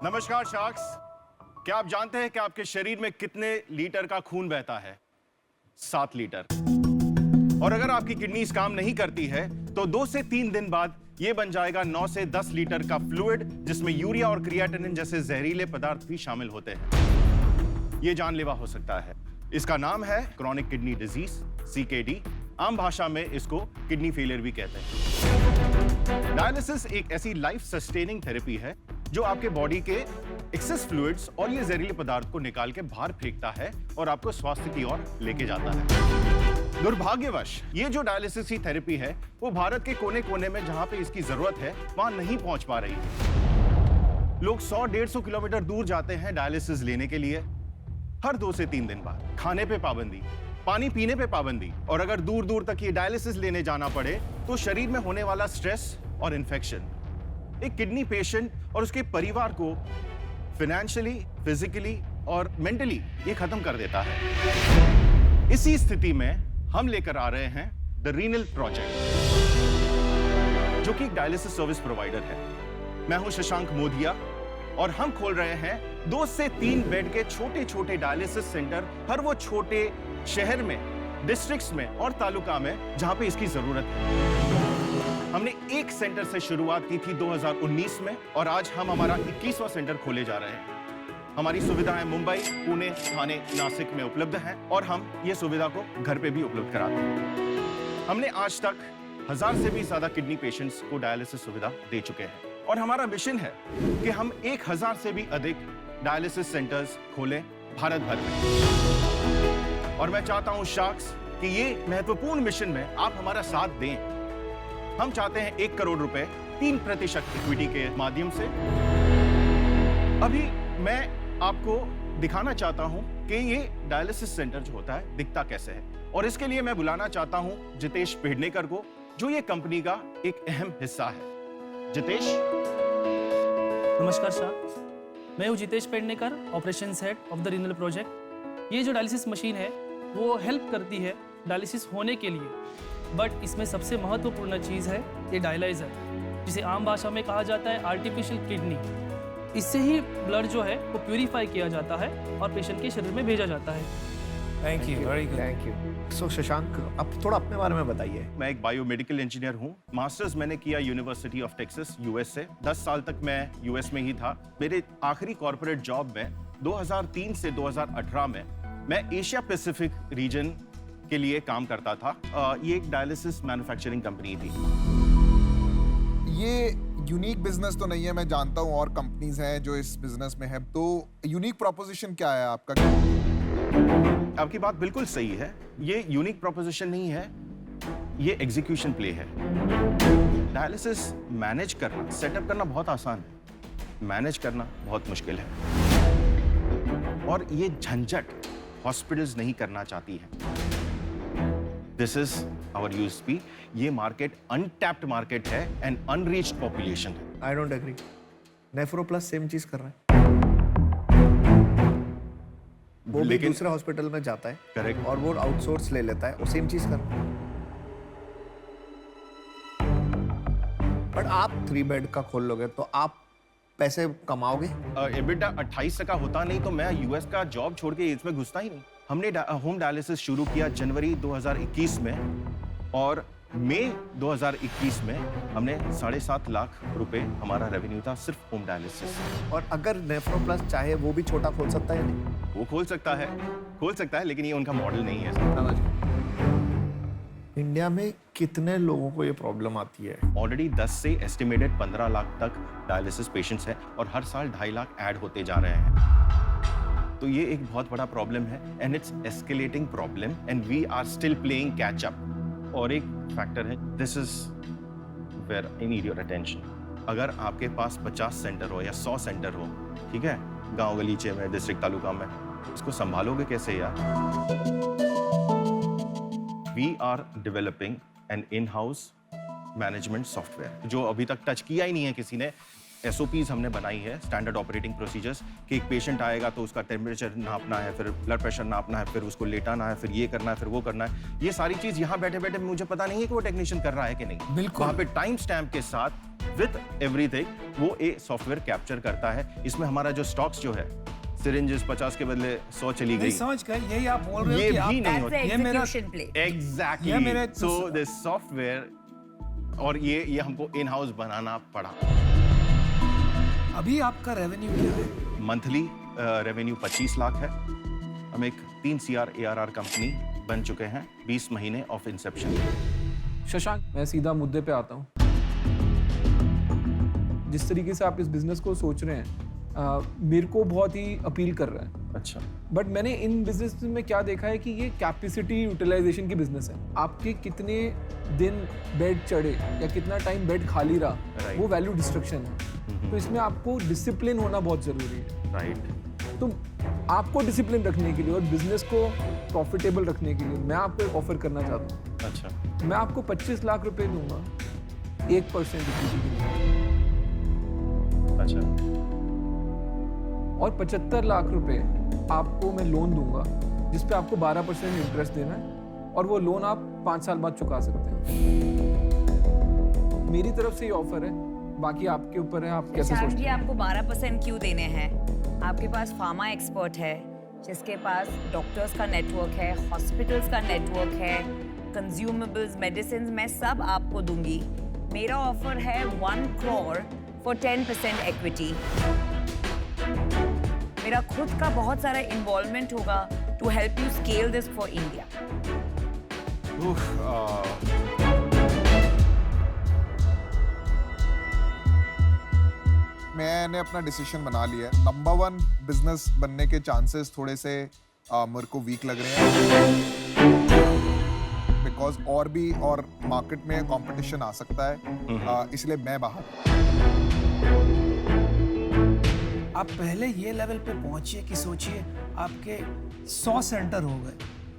नमस्कार शार्क्स। क्या आप जानते हैं कि आपके शरीर में कितने लीटर का खून बहता है? 7 लीटर। और अगर आपकी किडनीज काम नहीं करती है तो 2 से 3 दिन बाद यह बन जाएगा 9 से 10 लीटर का फ्लूइड, जिसमें यूरिया और क्रिएटिनिन जैसे जहरीले पदार्थ भी शामिल होते हैं। यह जानलेवा हो सकता है। इसका नाम है क्रॉनिक किडनी डिजीज, CKD। आम भाषा में इसको किडनी फेलियर भी कहते हैं। डायलिसिस एक ऐसी लाइफ सस्टेनिंग थेरेपी है जो आपके बॉडी के एक्सेस फ्लूइड्स और ये जहरीले पदार्थ को निकाल के बाहर फेंकता है और आपको स्वास्थ्य की ओर लेके जाता है। दुर्भाग्यवश ये जो डायलिसिस की थेरेपी है वो भारत के कोने कोने में जहां पे इसकी जरूरत है वहां नहीं पहुंच पा रही है। लोग 100-150 किलोमीटर दूर जाते हैं डायलिसिस लेने के लिए। हर 2 से 3 दिन बाद खाने पे पाबंदी, पानी पीने पे पाबंदी, और अगर दूर दूर तक ये डायलिसिस लेने जाना पड़े तो शरीर में होने वाला स्ट्रेस और इन्फेक्शन एक किडनी पेशेंट और उसके परिवार को फाइनेंशियली, फिजिकली और मेंटली ये खत्म कर देता है। इसी स्थिति में हम लेकर आ रहे हैं द रीनल प्रोजेक्ट, जो कि एक डायलिसिस सर्विस प्रोवाइडर है। मैं हूं शशांक मोदिया और हम खोल रहे हैं 2 से 3 बेड के छोटे छोटे डायलिसिस सेंटर हर वो छोटे शहर में, डिस्ट्रिक्ट्स में और तालुका में जहां पे इसकी जरूरत है। हमने एक सेंटर से शुरुआत की थी 2019 में और आज हम हमारा 21वां सेंटर खोले जा रहे हैं। हमारी सुविधाएं मुंबई, पुणे, ठाणे, नासिक में उपलब्ध हैं और हम ये सुविधा को घर पे भी उपलब्ध कराते हैं। हमने आज तक 1000 से भी ज्यादा किडनी पेशेंट्स को डायलिसिस सुविधा दे चुके हैं और हमारा मिशन है कि हम 1000 से भी अधिक डायलिसिस सेंटर्स खोलें भारत भर में। और मैं चाहता हूं शार्क्स कि ये महत्वपूर्ण मिशन में आप हमारा साथ दें। हम चाहते हैं 1 करोड़ रुपए 3% इक्विटी के माध्यम से। अभी मैं आपको दिखाना चाहता हूं कि ये डायलिसिस सेंटर जो होता है दिखता कैसे है, और इसके लिए मैं बुलाना चाहता हूं जितेश पेडनेकर को, जो ये कंपनी का एक अहम हिस्सा है। जितेश। नमस्कार सर, मैं हूं Jitesh Pednekar, operations head of the renal project. ये जो डायलिसिस मशीन है वो हेल्प करती है डायलिसिस होने के लिए, बट इसमें सबसे महत्वपूर्ण चीज़ है ये डायलाइजर, जिसे आम भाषा में कहा जाता है आर्टिफिशियल किडनी। इससे ही ब्लड जो है वो प्यूरिफाई किया जाता है और पेशेंट के शरीर में भेजा जाता है। Thank you, very good, thank you. So Shashank, अब थोड़ा अपने बारे में बताइए। मैं एक बायोमेडिकल इंजीनियर हूं। मास्टर्स मैंने किया यूनिवर्सिटी ऑफ टेक्सास, यूएस से। 10 साल तक मैं यूएस में ही था। मेरे आखिरी कॉर्पोरेट जॉब में 2003 से 2018 में मैं एशिया पैसिफिक रीजन के लिए काम करता था। ये एक डायलिसिस मैन्युफैक्चरिंग कंपनी थी। ये यूनिक बिजनेस तो नहीं है, मैं जानता हूँ और कंपनीज हैं जो इस बिजनेस में है, तो यूनिक प्रोपोजिशन क्या है आपका? आपकी बात बिल्कुल सही है। ये यूनिक प्रोपोजिशन नहीं है, ये एग्जीक्यूशन प्ले है। डायलिसिस मैनेज करना, सेटअप करना बहुत आसान है, मैनेज करना बहुत मुश्किल है। और ये झंझट हॉस्पिटल्स नहीं करना चाहती है। This is our USP. ये मार्केट अनटैप्ड मार्केट है एंड अनरीच्ड पॉपुलेशन है। I don't agree. Nephro Plus same चीज कर रहा है, वो भी दूसरे हॉस्पिटल में जाता है, करेक्ट, और वो आउटसोर्स ले लेता है, वो सेम चीज कर रहा है। बट आप 3 बेड का खोल लोगे तो आप पैसे कमाओगे। EBITDA 28 का होता नहीं तो मैं यूएस का जॉब छोड़ के इसमें घुसता ही नहीं। हमने होम डायलिसिस शुरू किया जनवरी 2021 में और मई 2021 में हमने 7.5 लाख रुपए हमारा रेवेन्यू था सिर्फ होम डायलिसिस। और अगर नेफ्रो प्लस चाहे वो भी छोटा खोल सकता है या नहीं? वो खोल सकता है, लेकिन ये उनका मॉडल नहीं है। इंडिया में कितने लोगों को ये प्रॉब्लम आती है? ऑलरेडी 10 से एस्टिमेटेड 15 लाख तक डायलिसिस पेशेंट्स हैं और हर साल 2.5 लाख ऐड होते जा रहे हैं। तो ये एक बहुत बड़ा प्रॉब्लम है and it's escalating problem and we are still playing catch up. और एक फैक्टर है, this is where I need your attention. अगर आपके पास 50 सेंटर हो या 100 सेंटर हो, ठीक है, गांव गलीचे में, डिस्ट्रिक्ट तालुका में, इसको संभालोगे कैसे यार? We are developing an in house management software जो अभी तक टच किया ही नहीं है किसी ने। SOPs हमने बनाई है, स्टैंडर्ड ऑपरेटिंग प्रोसीजर्स, कि एक पेशेंट आएगा तो उसका टेम्परेचर नापना है, फिर ब्लड प्रेशर नापना है, फिर उसको लेटाना है, फिर ये करना है, फिर वो करना है। ये सारी चीज़ यहाँ बैठे बैठे मुझे पता नहीं है कि वो टेक्नीशियन कर रहा है कि नहीं। बिल्कुल। वहाँ पे टाइम स्टैम्प के साथ विद एवरीथिंग वो सॉफ्टवेयर कैप्चर करता है। इसमें हमारा जो स्टॉक्स जो है, सिरिंजेस 50 के बदले 100 चली गई, समझ गए, यही आप बोल रहे हो ये कि भी आप नहीं होता। ये मेरा एग्जैक्टली। ये मेरे- सो दिस सॉफ्टवेयर, और ये हमको इन हाउस बनाना पड़ा। अभी आपका रेवेन्यू क्या है? मंथली रेवेन्यू 25 लाख है। हम एक 3 CR ARR कंपनी बन चुके हैं 20 महीने ऑफ इंसेप्शन। शशांक, मैं सीधा मुद्दे पे आता हूँ। जिस तरीके से आप इस बिजनेस को सोच रहे हैं, मेरे को बहुत ही अपील कर रहा है। अच्छा। बट मैंने इन बिजनेस में क्या देखा है कि ये कैपेसिटी यूटिलाइजेशन की बिजनेस है। आपके कितने दिन बेड चढ़े या कितना टाइम बेड खाली रहा, Right. वो वैल्यू डिस्ट्रक्शन है। तो इसमें आपको डिसिप्लिन होना बहुत जरूरी है। राइट। तो आपको डिसिप्लिन रखने के लिए और बिजनेस को प्रॉफिटेबल रखने के लिए मैं आपको एक ऑफर करना चाहता हूँ। अच्छा। मैं आपको 25 लाख रुपए दूंगा 1% इक्विटी के लिए, अच्छा। और 75 लाख रुपए आपको मैं लोन दूंगा जिस पे आपको 12% इंटरेस्ट देना है, और वो लोन आप 5 साल बाद चुका सकते हैं। मेरी तरफ से ये ऑफर है, बाकी आपके ऊपर है, आप कैसे शशांक सोचते जी, हैं। आपको 12% क्यों देने हैं? आपके पास फार्मा एक्सपर्ट है, जिसके पास डॉक्टर्स का नेटवर्क है, हॉस्पिटल्स का नेटवर्क है, कंज्यूमेबल्स, मेडिसिन, मैं सब आपको दूंगी। मेरा ऑफर है 1 crore फॉर 10% इक्विटी। मेरा खुद का बहुत सारा इन्वॉल्वमेंट होगा to help you scale this for India. मैंने अपना डिसीजन बना लिया है। नंबर 1 बिजनेस बनने के चांसेस थोड़े से मेरे को वीक लग रहे हैं, बिकॉज और मार्केट में कंपटीशन आ सकता है, इसलिए मैं बाहर। आप पहले ये लेवल पे पहुंचिए कि सोचिए आपके 100 सेंटर हो गए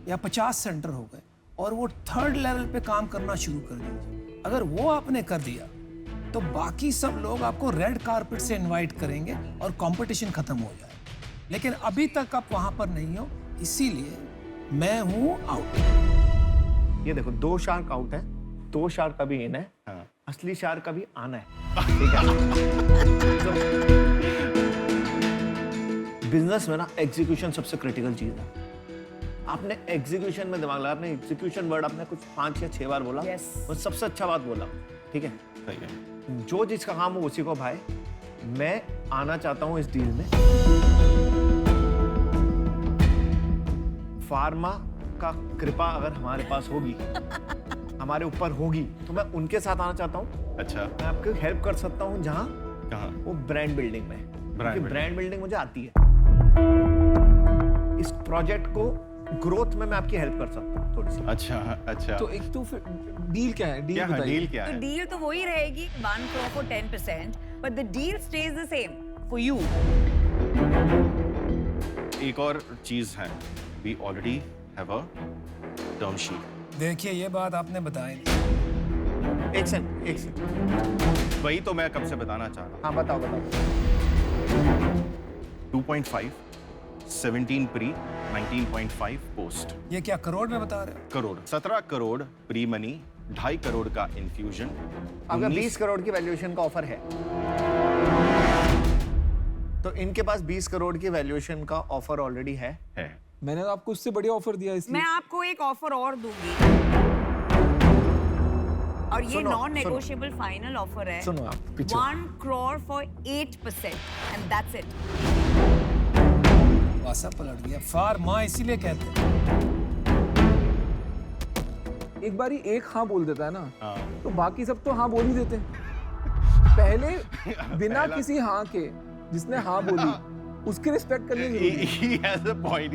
या 50 सेंटर हो गए, और वो 3rd लेवल पे काम करना शुरू कर दीजिए। अगर वो आपने कर दिया तो बाकी सब लोग आपको रेड कारपेट से इनवाइट करेंगे और कंपटीशन खत्म हो जाएगा। लेकिन अभी तक आप वहां पर नहीं हो, इसीलिए मैं हूं आउट। ये देखो, 2 शार्क आउट है, 2 शार्क अभी इन है, हाँ। असली शार्क अभी आना है। ठीक है। बिजनेस में ना एग्जीक्यूशन सबसे क्रिटिकल चीज है। आपने एग्जीक्यूशन में दिमाग लगा, आपने एग्जीक्यूशन वर्ड आपने कुछ 5 या 6 बार बोला, Yes. वो सबसे अच्छा बात बोला। ठीक है, सही है। जो जिसका काम हो उसी को भाई। मैं आना चाहता हूं इस डील में। फार्मा का कृपा अगर हमारे पास होगी, हमारे ऊपर होगी, तो मैं उनके साथ आना चाहता हूं। अच्छा। मैं आपको हेल्प कर सकता हूं जहां कहाँ? वो ब्रांड बिल्डिंग में, बिल्डिंग। ब्रांड बिल्डिंग मुझे आती है। इस प्रोजेक्ट को ग्रोथ में मैं आपकी हेल्प कर सकता हूँ थोड़ी सी। अच्छा। तो एक तो फिर डील क्या है? डील क्या है? बताइए। डील क्या तो है? डील तो वही रहेगी 1 crore for 10%, but the deal stays the same for you. एक और चीज है, we already have a term sheet। देखिए, ये बात आपने बताई। एक सेकंड। वही तो मैं कब से बताना चाह रहा हाँ, बताओ। हूँ। 2.5, 17 प्री, 19.5 पोस्ट। ये क्या करोड़ में बता रहे हो? करोड़, 17 करोड़ प्री मनी, 2.5 करोड़ का इन्फ्यूजन। अगर 20 करोड़ की वैल्यूएशन का ऑफर है, तो इनके पास 20 करोड़ की वैल्यूएशन का ऑफर ऑलरेडी है। मैंने तो आपको उससे बढ़िया ऑफर दिया इसलिए। मैं आपको एक ऑफर और दूंगी, और ये सुनो, नॉन नेगोशिएबल फाइनल ऑफर है। सुनो आप, पीछे। 1 crore for 8%, and that's it. वासा पलट गया। फार्मा इसीलिए कहते हैं। एक बारी एक हाँ बोल देता है ना, हाँ। तो बाकी सब तो हाँ बोल ही देते हैं। पहले बिना किसी हाँ के जिसने हाँ बोली उसकी रिस्पेक्ट करनी जरूरी है। He has a point।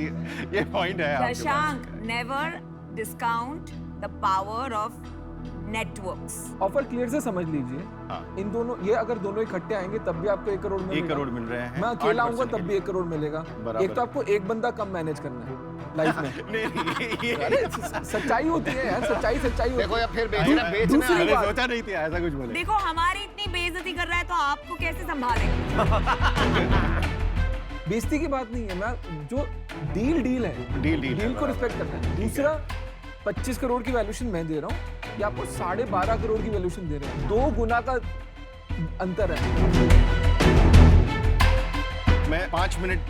ये पॉइंट है आपके पास। Shashank, never discount the power of networks. Offer clear से समझ लीजिए। हाँ। इन दोनों, ये अगर दोनों इकट्ठे आएंगे तब भी आपको 1 करोड़ मिलेगा। 1 करोड़ मिल रहे हैं। मैं अकेला 8% आऊंगा तब भी 1 करोड़ मिलेगा। बराबर। एक तो आपको एक बंदा कम मैनेज करना है लाइफ में। नहीं, अरे सच्चाई होती है यार, सच्चाई होती है। देखो या फिर दूसरी मैंने बात, सोचा नहीं थी ऐसा कुछ बोले। देखो, हमारी इतनी बेइज्जती बेइज्जती कर रहा है तो आपको कैसे संभालें? बेइज्जती की बात नहीं है, मैं जो डील है, डील को रिस्पेक्ट करना है। दूसरा 25 करोड़ की वैल्यूएशन मैं दे रहा हूँ, ये आपको 12.5 करोड़ की वैल्यूएशन दे रहे हैं, 2 गुना का अंतर है। मैं 5 मिनट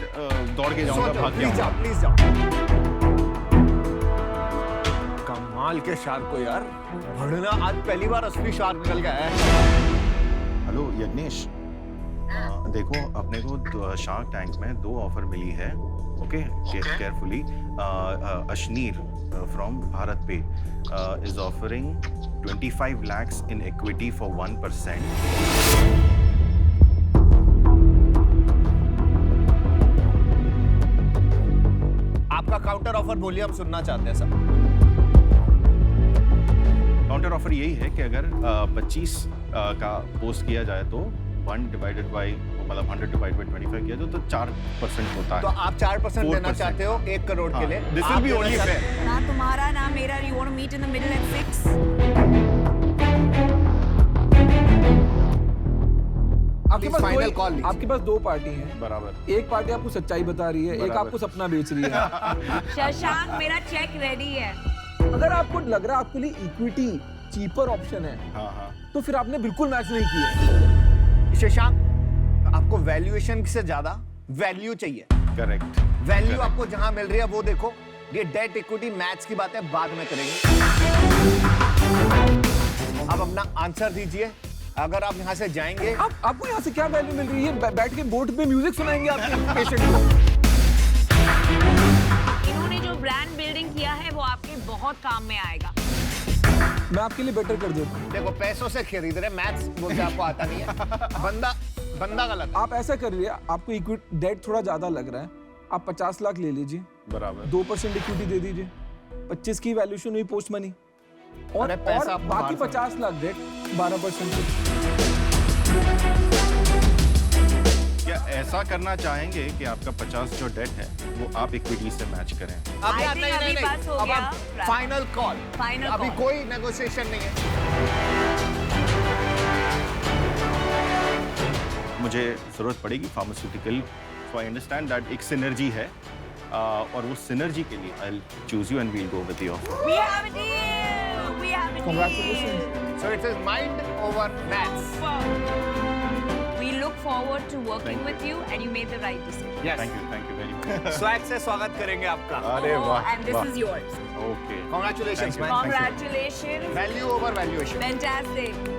दौड़ के जाऊंगा, भाग के आऊंगा। प्लीज जाओ। कमाल के शार्क को यार, भड़ना आज पहली बार असली शार्क निकल गया है। हेलो यज्ञेश, देखो अपने को शार्क टैंक में 2 ऑफर मिली है। Okay, carefully. Ashneer from Bharat पे is offering 25 lakhs in equity for 1%. आपका काउंटर ऑफर बोलिए, हम सुनना चाहते हैं सब। काउंटर ऑफर यही है कि अगर 25 का पोस्ट किया जाए तो 1 divided by, मतलब 100 divided by 25 किया जाए तो 4% होता है। तो आप 4% देना 4%. चाहते हो 1 करोड़ के हाँ, लिए। this आप will be देना only चाहते- fair. ना तुम्हारा ना मेरा, you want to meet in the middle at 6? आपके पास Final call लीजिए। आपके पास 2 पार्टी हैं। बराबर। एक पार्टी आपको सच्चाई बता रही है, एक बराबर। आपको सपना बेच रही है। शशांक, मेरा चेक रेडी है। अगर आपको लग रहा है आपके लिए इक्विटी चीपर ऑप्शन है, हाँ हाँ, तो फिर आपने बिल्कुल मैच नहीं किया। शशांक, आपको वैल्यूएशन से ज्यादा वैल्यू चाहिए। करेक्ट। वैल्यू आपको जहां मिल रही है वो देखो। ये डेट इक्विटी मैच की बातें बाद में करेंगे। अब अपना आंसर दीजिए। अगर आप यहाँ से जाएंगे, आपको यहाँ से क्या वैल्यू मिल रही है? बैठ के बोर्ड पे म्यूजिक सुनाएंगे आपके पेशेंट को। इन्होंने जो ब्रांड बिल्डिंग किया है वो आपके बहुत काम में आएगा। मैं आपके लिए बेटर कर देता हूँ। देखो पैसों से खरीद रहे, मैथ्स बोलते आपको आता नहीं है। बंदा गलत है। आप ऐसा करिए, आपको इक्विटी डेट थोड़ा ज्यादा लग रहा है, आप 50 लाख ले लीजिए, बराबर। 2% इक्विटी दे दीजिए, 25 की वैल्यूएशन हुई पोस्ट मनी, और अरे पैसा आपको बाकी बाहर से- 50 लाख डेट 12%। क्या ऐसा करना चाहेंगे कि आपका 50 जो डेट है वो आप इक्विटी से मैच करें? अभी I आप think नहीं, अभी नहीं, बस हो अब गया। आप फाइनल कॉल। Final अभी call. कोई नेगोशिएशन नहीं है। मुझे जरूरत पड़ेगी pharmaceutical, so I understand that एक सिनर्जी है, और वो सिनर्जी के लिए I will choose you and we will go with your offer. We have a deal. We have a Congratulations. deal. So it is mind over maths. We look forward to working Thank you. with you, and you made the right decision. Yes. Thank you very much. Swag से स्वागत करेंगे आपका। अरे वाह, And this वाह। is yours. Okay, Congratulations, Thank you. man. Congratulations. Value over valuation. Fantastic.